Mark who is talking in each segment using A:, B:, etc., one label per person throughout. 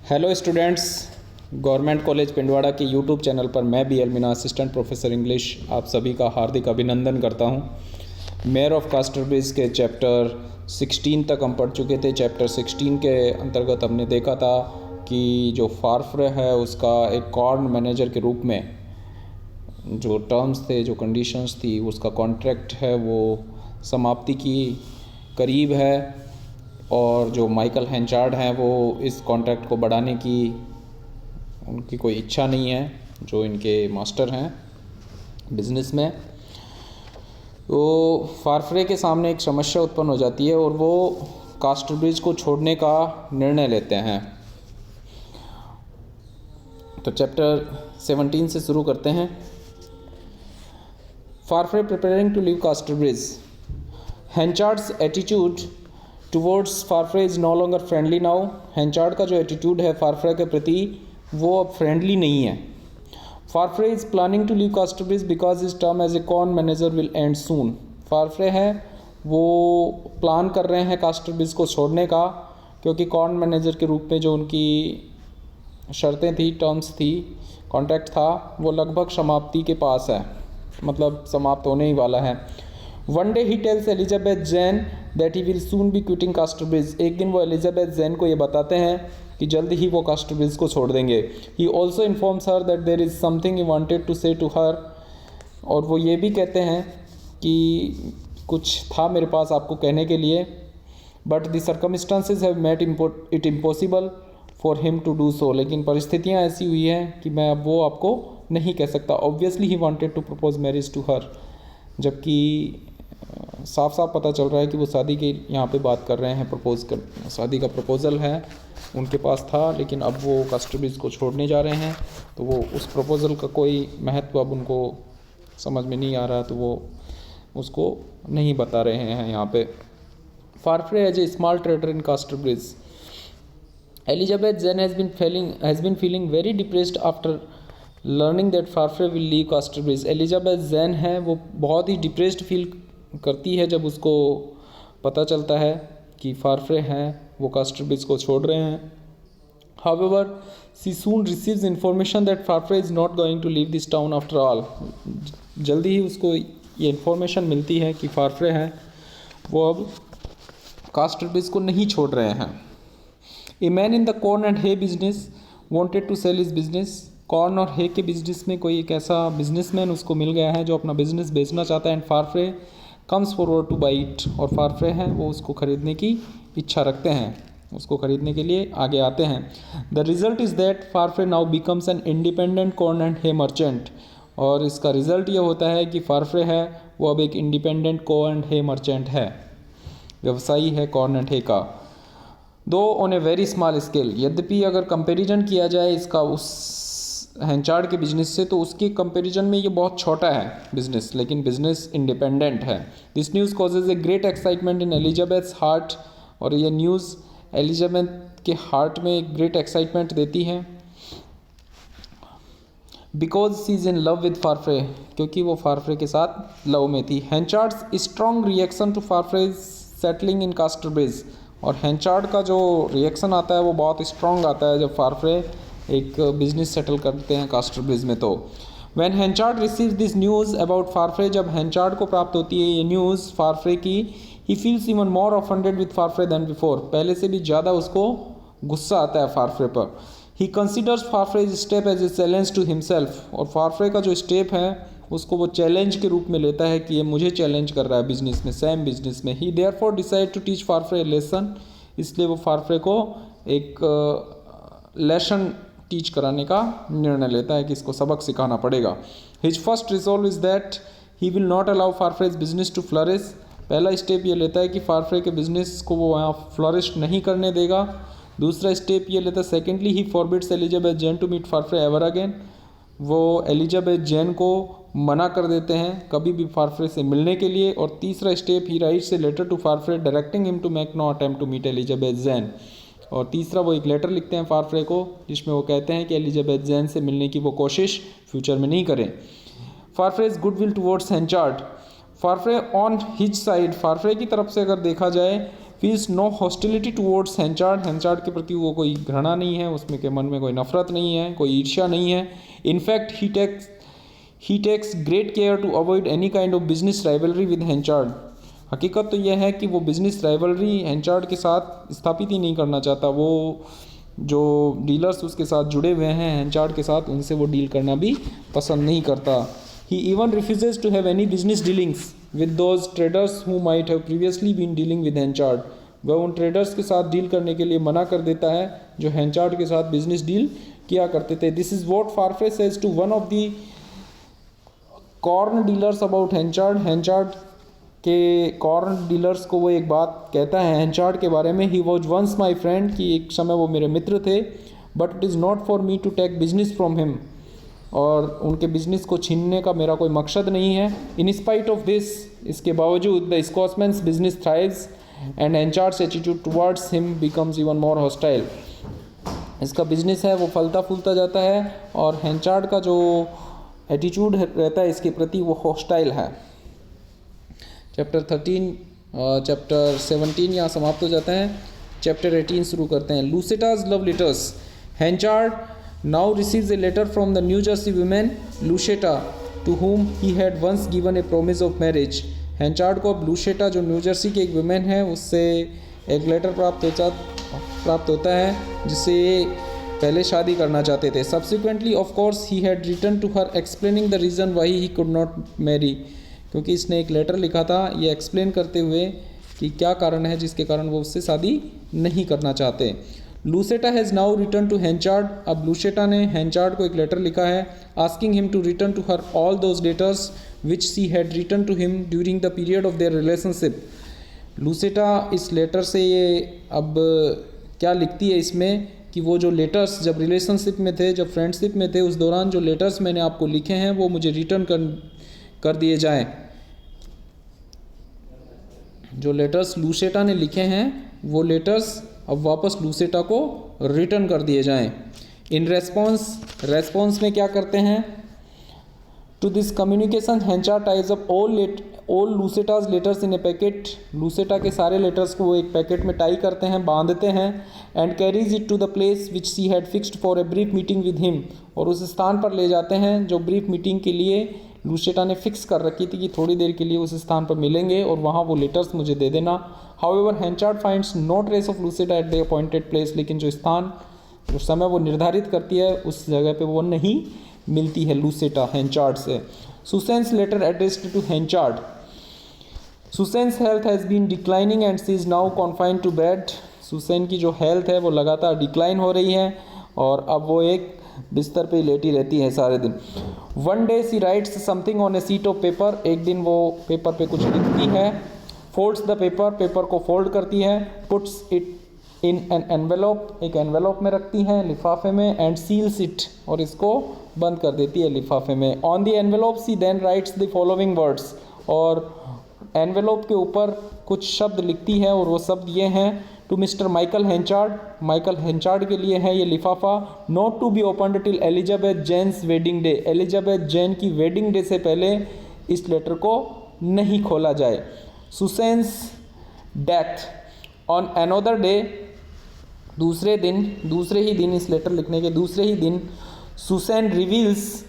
A: Hello students, government college Pindwara के YouTube channel पर मैं B L Meena assistant professor English आप सभी का हार्दिक अभिनंदन करता हूं। मेयर ऑफ कास्टरब्रिज के चैप्टर 16 तक हम पढ़ चुके थे। चैप्टर 16 के अंतर्गत हमने देखा था कि जो फारफ्रे है उसका एक कॉर्न मैनेजर के रूप में जो टर्म्स थे, जो कंडीशंस थी, उसका कॉन्ट्रैक्ट है वो समाप्ति की करीब है और जो माइकल हेंचार्ड हैं वो इस कॉन्ट्रैक्ट को बढ़ाने की उनकी कोई इच्छा नहीं है, जो इनके मास्टर हैं बिजनेस में। तो फारफ्रे के सामने एक समस्या उत्पन्न हो जाती है और वो कास्टरब्रिज को छोड़ने का निर्णय लेते हैं। तो चैप्टर 17 से शुरू करते हैं। Farfrae preparing to leave Casterbridge. Henchard's attitude towards Farfrae is no longer friendly now. Henchard का जो एटीट्यूड है फारफ्रे के प्रति वो अब फ्रेंडली नहीं है। Farfrae is planning to leave Casterbridge because his term as a corn manager will end soon. Farfrae है वो प्लान कर रहे हैं कास्टरब्रिज को छोड़ने का, क्योंकि कॉर्न मैनेजर के रूप में जो उनकी शर्तें थी, टर्म्स थी, कॉन्ट्रैक्ट था, वो लगभग समाप्ति के पास है, मतलब समाप्त होने ही वाला है। One day he tells Elizabeth Jain that he will soon be quitting कास्टरब्रिज। एक दिन वो एलिजाबेथ जैन को ये बताते हैं कि जल्द ही वो कास्टरब्रिज को छोड़ देंगे। He also informs her that there is something he wanted to say to her. और वो ये भी कहते हैं कि कुछ था मेरे पास आपको कहने के लिए, but the circumstances have made it impossible for him to do so. लेकिन परिस्थितियाँ ऐसी हुई हैं कि मैं अब वो आपको नहीं कह सकता। Obviously he wanted to propose marriage to her, जबकि साफ साफ पता चल रहा है कि वो शादी के यहाँ पे बात कर रहे हैं, शादी का प्रपोज़ल है उनके पास था, लेकिन अब वो कास्टरब्रिज को छोड़ने जा रहे हैं। तो वो उस प्रपोज़ल का कोई महत्व अब उनको समझ में नहीं आ रहा, तो वो उसको नहीं बता रहे हैं यहाँ पे। Farfrae as a small trader in Casterbridge. Elizabeth Jane has been feeling very depressed after learning that Farfrae will leave Casterbridge. Elizabeth Jane है वो बहुत ही डिप्रेस्ड फील करती है जब उसको पता चलता है कि फारफ्रे हैं वो कास्टरब्रिज को छोड़ रहे हैं। However, she soon receives information that Farfre is not going to leave this town after all. जल्दी ही उसको ये इन्फॉर्मेशन मिलती है कि फारफ्रे हैं वो अब कास्टरब्रिज को नहीं छोड़ रहे हैं। A man in the corn and hay business wanted to sell his business. Corn और हे के बिजनेस में कोई एक ऐसा बिजनेसमैन उसको मिल गया है जो अपना बिजनेस बेचना चाहता है। And Farfrae comes forward to buy it. और फारफ्रे हैं वो उसको ख़रीदने की इच्छा रखते हैं, उसको ख़रीदने के लिए आगे आते हैं। The result is that Farfrae now becomes an independent corn and hay merchant. और इसका रिज़ल्ट ये होता है कि फारफ्रे है वो अब एक independent corn and hay merchant है, व्यवसायी है कॉर्न एंड हे का। Though on a very small scale. यद्यपि अगर कंपेरिजन किया जाए इसका उस हेंचार्ड के बिजनेस से, तो उसके कंपैरिजन में ये बहुत छोटा है बिजनेस, लेकिन बिजनेस इंडिपेंडेंट है। This news causes a great excitement in Elizabeth's heart. और ये न्यूज़ एलिजाबेथ के हार्ट में एक ग्रेट एक्साइटमेंट देती है। Because she is in love with Farfrae, क्योंकि वो फारफ्रे के साथ लव में थी। Henchard's strong reaction to Farfrae settling in Casterbridge. और हेंचार्ड का जो रिएक्शन आता है वो बहुत स्ट्रॉन्ग आता है जब फारफ्रे एक बिजनेस सेटल करते हैं कास्टरब्रिज में। तो when Henchard receive this news about Farfrae, जब हेंचार्ड को प्राप्त होती है ये न्यूज़ फारफ्रे की, he feels even more offended with Farfrae than before. पहले से भी ज़्यादा उसको गुस्सा आता है फारफ्रे पर। He considers Farfrae step as a challenge to himself. और फारफ्रे का जो स्टेप है उसको वो चैलेंज के रूप में लेता है कि ये मुझे चैलेंज कर रहा है बिजनेस में, सेम बिजनेस में। He therefore decide to teach Farfrae lesson. इसलिए वो फारफ्रे को एक लेसन टीच कराने का निर्णय लेता है कि इसको सबक सिखाना पड़ेगा। His first resolve is that he will not allow Farfrae's business to flourish. पहला स्टेप ये लेता है कि फारफ्रे के बिजनेस को वो वहाँ फ्लरिश नहीं करने देगा। दूसरा स्टेप ये लेता है, secondly he forbids Elizabeth Jane to meet Farfrae ever again. वो एलिजाबेथ जैन को मना कर देते हैं कभी भी फारफ्रे से मिलने के लिए। और तीसरा step, he writes a letter to Farfrae directing him to make no attempt to meet Elizabeth Jane. और तीसरा वो एक लेटर लिखते हैं फारफ्रे को जिसमें वो कहते हैं कि एलिजाबेथ जैन से मिलने की वो कोशिश फ्यूचर में नहीं करें। Farfrae's good will towards Henchard. Farfrae on his side, Farfrae की तरफ से अगर देखा जाए, feels no hostility towards Henchard, Henchard के प्रति वो कोई घृणा नहीं है, उसमें के मन में कोई नफरत नहीं है, कोई ईर्ष्या नहीं है. In fact he takes great care to avoid any kind of business rivalry with Henchard. हकीकत तो यह है कि वो बिजनेस राइवलरी हेंचार्ड के साथ स्थापित ही नहीं करना चाहता. वो जो डीलर्स उसके साथ जुड़े हुए हैं हेंचार्ड के साथ, उनसे वो डील करना भी पसंद नहीं करता. He even refuses to have any business dealings with those traders who might have previously been dealing with Henchard. वह उन ट्रेडर्स के साथ डील करने के लिए मना कर देता है जो हेंचार्ड के साथ बिजनेस डील किया करते थे. This is what Farfrae says to one of the corn dealers about Henchard. Henchard के कॉर्न डीलर्स को वो एक बात कहता है हेंचार्ड के बारे में. He was once my friend, कि एक समय वो मेरे मित्र थे. But it is not for me to take business from him, और उनके बिजनेस को छीनने का मेरा कोई मकसद नहीं है. इन स्पाइट ऑफ दिस, इसके बावजूद the Scotsman's business thrives and Henchard's attitude towards him becomes even more hostile. इसका बिजनेस है वो फलता फूलता जाता है, और हेंचार्ड का जो एटीट्यूड रहता है इसके प्रति वो हॉस्टाइल है. चैप्टर 17 यहाँ समाप्त हो जाता है. चैप्टर 18 शुरू करते हैं. Lucetta's love letters. Henchard now receives a letter from the New Jersey women Lucetta to whom he had once given a promise of marriage. Henchard को अब लूसेटा जो न्यू जर्सी की एक वुमेन है उससे एक लेटर प्राप्त होता है जिससे पहले शादी करना चाहते थे. Subsequently of course he had written to her explaining the reason why he could not marry. क्योंकि इसने एक लेटर लिखा था ये एक्सप्लेन करते हुए कि क्या कारण है जिसके कारण वो उससे शादी नहीं करना चाहते. Lucetta has now return to Henchard. अब लूसेटा ने हेंचार्ड को एक लेटर लिखा है asking him to return to her all those letters which she had return to him during the period of their relationship. Lucetta इस letter से ये अब क्या लिखती है इसमें कि वो जो लेटर्स जब रिलेशनशिप में थे, जब फ्रेंडशिप में थे, उस दौरान जो लेटर्स मैंने आपको लिखे हैं वो मुझे रिटर्न कर दिए जाएं. जो लेटर्स लूसेटा ने लिखे हैं वो लेटर्स अब वापस लूसेटा को रिटर्न कर दिए जाएं. इन रेस्पॉन्स में क्या करते हैं? To this communication Henchard ties up all Lucetta's letters in a packet. Lucetta के सारे लेटर्स को वो एक पैकेट में टाई करते हैं, बांधते हैं. And carries it to the place which she had fixed for a brief meeting with him. और उस स्थान पर ले जाते हैं जो ब्रीफ मीटिंग के लिए लूसेटा ने फिक्स कर रखी थी कि थोड़ी देर के लिए उस स्थान पर मिलेंगे और वहाँ वो लेटर्स मुझे दे देना. However Henchard finds no trace of Lucetta at the appointed place. लेकिन जो स्थान, जो समय वो निर्धारित करती है उस जगह पे वो नहीं मिलती है लूसेटा हेंचार्ड से. Susan's letter addressed to Henchard. Susan's health has been declining and she is now confined to bed. Susan की जो हेल्थ है वो लगातार डिक्लाइन हो रही है और अब वो एक बिस्तर पे लेटी रहती है सारे दिन. One day she writes something on a sheet of paper. एक दिन वो पेपर पे कुछ लिखती है. फोल्ड्स द पेपर को फोल्ड करती है. Puts it in an envelope, एक एनवेलप में रखती है, लिफाफे में. एंड सील्स इट, और इसको बंद कर देती है लिफाफे में. On the envelope she then writes the following words. और एनवेलप के ऊपर कुछ शब्द लिखती है और वो शब्द ये हैं: to Mister Michael Henchard. Michael Henchard के लिए है ये लिफाफा. Not to be opened till Elizabeth Jane's wedding day. Elizabeth Jane की वेडिंग डे से पहले इस लेटर को नहीं खोला जाए. सुसेन्स डेथ. ऑन अनदर डे, दूसरे ही दिन, इस लेटर लिखने के दूसरे ही दिन, Susan reveals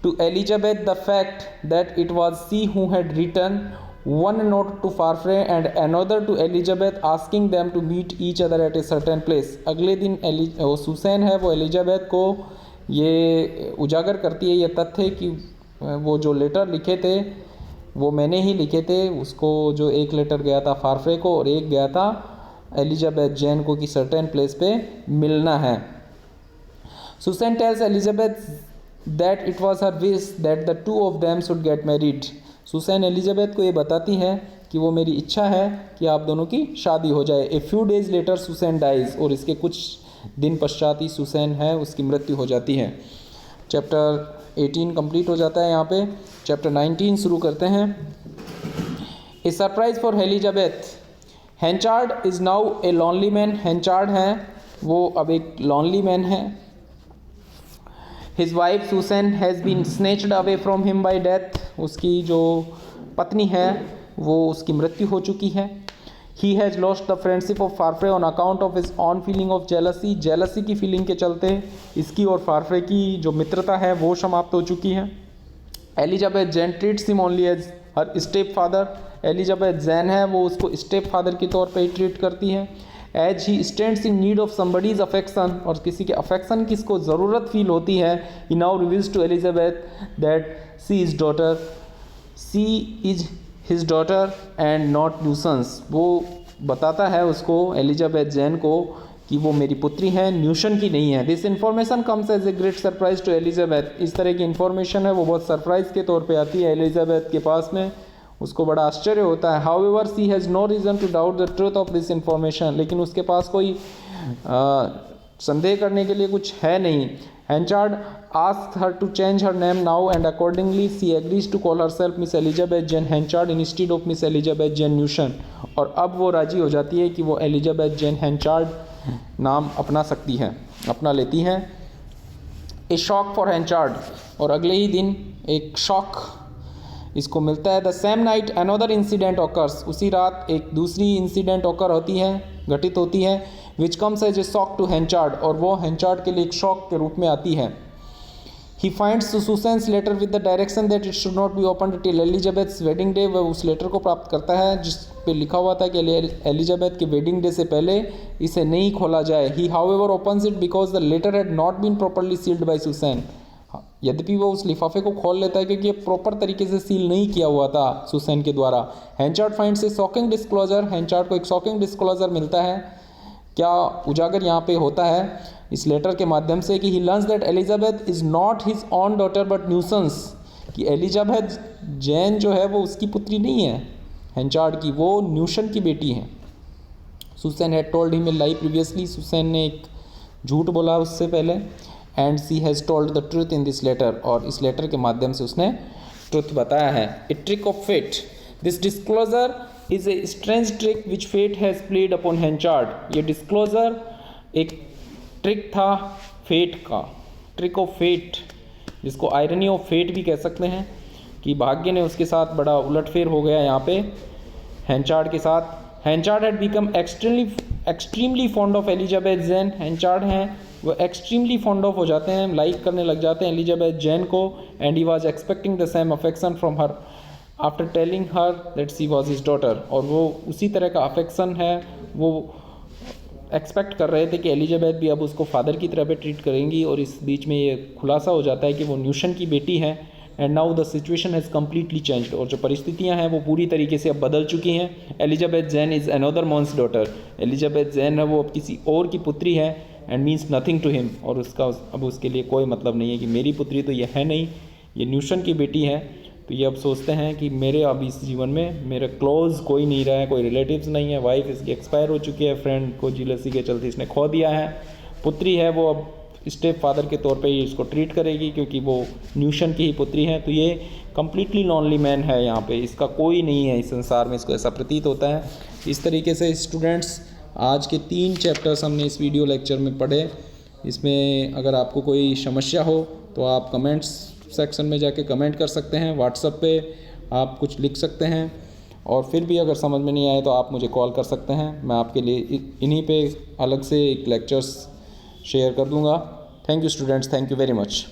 A: to Elizabeth the fact that it was she who had written one note to Farfrae and another to Elizabeth asking them to meet each other at a certain place. अगले दिन Susan है वो Elizabeth को ये उजागर करती है ये तथ्य कि वो जो लेटर लिखे थे वो मैंने ही लिखे थे. उसको जो एक लेटर गया था फारफ्रे को और एक गया था एलिजाबेथ जेन को कि सर्टेन प्लेस पे मिलना है. Susan tells Elizabeth that it was her wish that the two of them should get married. Susan Elizabeth को ये बताती है कि वो मेरी इच्छा है कि आप दोनों की शादी हो जाए. A few days later Susan dies. और इसके कुछ दिन पश्चात ही सुसैन है उसकी मृत्यु हो जाती है. चैप्टर 18 कंप्लीट हो जाता है यहाँ पे. चैप्टर 19 शुरू करते हैं. A surprise for Elizabeth. Henchard is now a lonely man. Henchard है वो अब एक लॉनली मैन है. His wife Susan has been snatched away from him by death. उसकी जो पत्नी है वो उसकी मृत्यु हो चुकी है. He has lost the friendship of Farfrae on account of his own feeling of jealousy, jealousy की फीलिंग के चलते इसकी और फारफ्रे की जो मित्रता है वो समाप्त हो चुकी है। Elizabeth Jane treats him only as her stepfather, Elizabeth Jane है वो उसको स्टेप फादर के तौर पे ही ट्रीट करती है। As he stands in need of somebody's affection, और किसी के अफेक्शन की इसको ज़रूरत फील होती है, he now reveals to Elizabeth that she is daughter, she is his daughter and not Newson's, वो बताता है उसको एलिजाबेथ जैन को कि वो मेरी पुत्री है, न्यूशन की नहीं है। This information comes as a great surprise to Elizabeth, इस तरह की इन्फॉर्मेशन है वो बहुत सरप्राइज के तौर पे आती है एलिजाबेथ के पास में, उसको बड़ा आश्चर्य होता है। However she has no reason to doubt the truth of this information, लेकिन उसके पास कोई संदेह करने के लिए कुछ है नहीं। Henchard asked her to change her name now and accordingly she agrees to call herself Miss Elizabeth Jane Henchard instead of Miss Elizabeth Jane Newson, और अब वो राजी हो जाती है कि वो एलिजाबेथ जैन हैंचार्ड नाम अपना सकती है, अपना लेती हैं। ए शॉक फॉर हैंचार्ड, और अगले ही दिन एक शॉक इसको मिलता है। The same night another incident occurs, उसी रात एक दूसरी इंसिडेंट ऑकर होती है, घटित होती है, which comes as a shock to Henchard, और वो हैंचार्ड के लिए एक शॉक के रूप में आती है। He finds Susan's letter with the direction that it should not be open till Elizabeth's wedding day, वह उस लेटर को प्राप्त करता है जिस पे लिखा हुआ था कि एलिजाबेथ के वेडिंग डे से पहले इसे नहीं खोला जाए। He however opens it because the letter had not been properly sealed by Susan, यद्यपि वो उस लिफाफे को खोल लेता है क्योंकि ये प्रॉपर तरीके से सील नहीं किया हुआ था सुसैन के द्वारा। हैंचार्ड फाइंड्स ए शॉकिंग डिस्क्लोजर, हैंचार्ड को एक शॉकिंग डिस्क्लोजर मिलता है। क्या उजागर यहाँ पे होता है इस लेटर के माध्यम से कि he learns that Elizabeth is not his own daughter but Newson's, कि एलिजाबेथ जैन जो है वो उसकी पुत्री नहीं है हैंचार्ड की, वो न्यूशन की बेटी है। Susan had told him a lie previously, Susan ने एक झूठ बोला उससे पहले, and she has told the truth in this letter, और इस लेटर के माध्यम से उसने ट्रुथ बताया है। A trick of fate, this disclosure is a strange trick which fate has played upon Henchard, ये डिस्क्लोजर एक ट्रिक था फेट का, ट्रिक ऑफ फेट, जिसको आयरनी ऑफ फेट भी कह सकते हैं, कि भाग्य ने उसके साथ बड़ा उलटफेर हो गया यहाँ पे हैंचार्ड के साथ। Henchard had become extremely fond of Elizabeth Jane, Henchard हैं वो एक्सट्रीमली फॉन्ड ऑफ हो जाते हैं, लाइक करने लग जाते हैं एलिजाबेथ जैन को, and he was expecting the same affection from her after telling her that she was his daughter, और वो उसी तरह का अफेक्शन है वो एक्सपेक्ट कर रहे थे कि एलिजाबेथ भी अब उसको फादर की तरह पे ट्रीट करेंगी, और इस बीच में ये खुलासा हो जाता है कि वो न्यूशन की बेटी है। And now the situation has completely changed, और जो परिस्थितियां हैं वो पूरी तरीके से अब बदल चुकी हैं। Elizabeth Jane is another man's daughter, Elizabeth Jane है वो अब किसी और की पुत्री है, and means nothing to him, और उसका अब उसके लिए कोई मतलब नहीं है कि मेरी पुत्री तो ये है नहीं, ये न्यूशन की बेटी है। तो ये अब सोचते हैं कि मेरे अब इस जीवन में मेरा क्लोज कोई नहीं रहा है, कोई रिलेटिव्स नहीं है, वाइफ इसकी एक्सपायर हो चुकी है, फ्रेंड को जीलसी के चलते इसने खो दिया है, पुत्री है वो अब स्टेप फादर के तौर पे ही इसको ट्रीट करेगी क्योंकि वो न्यूशन की ही पुत्री है। तो ये कम्प्लीटली लॉनली मैन है यहाँ पे, इसका कोई नहीं है इस संसार में, इसको ऐसा प्रतीत होता है। इस तरीके से स्टूडेंट्स आज के 3 चैप्टर्स हमने इस वीडियो लेक्चर में पढ़े। इसमें अगर आपको कोई समस्या हो तो आप कमेंट्स सेक्शन में जाके कमेंट कर सकते हैं, व्हाट्सएप पे आप कुछ लिख सकते हैं, और फिर भी अगर समझ में नहीं आए तो आप मुझे कॉल कर सकते हैं, मैं आपके लिए इन्हीं पे अलग से एक लेक्चर्स शेयर कर दूंगा। Thank you students, thank you very much.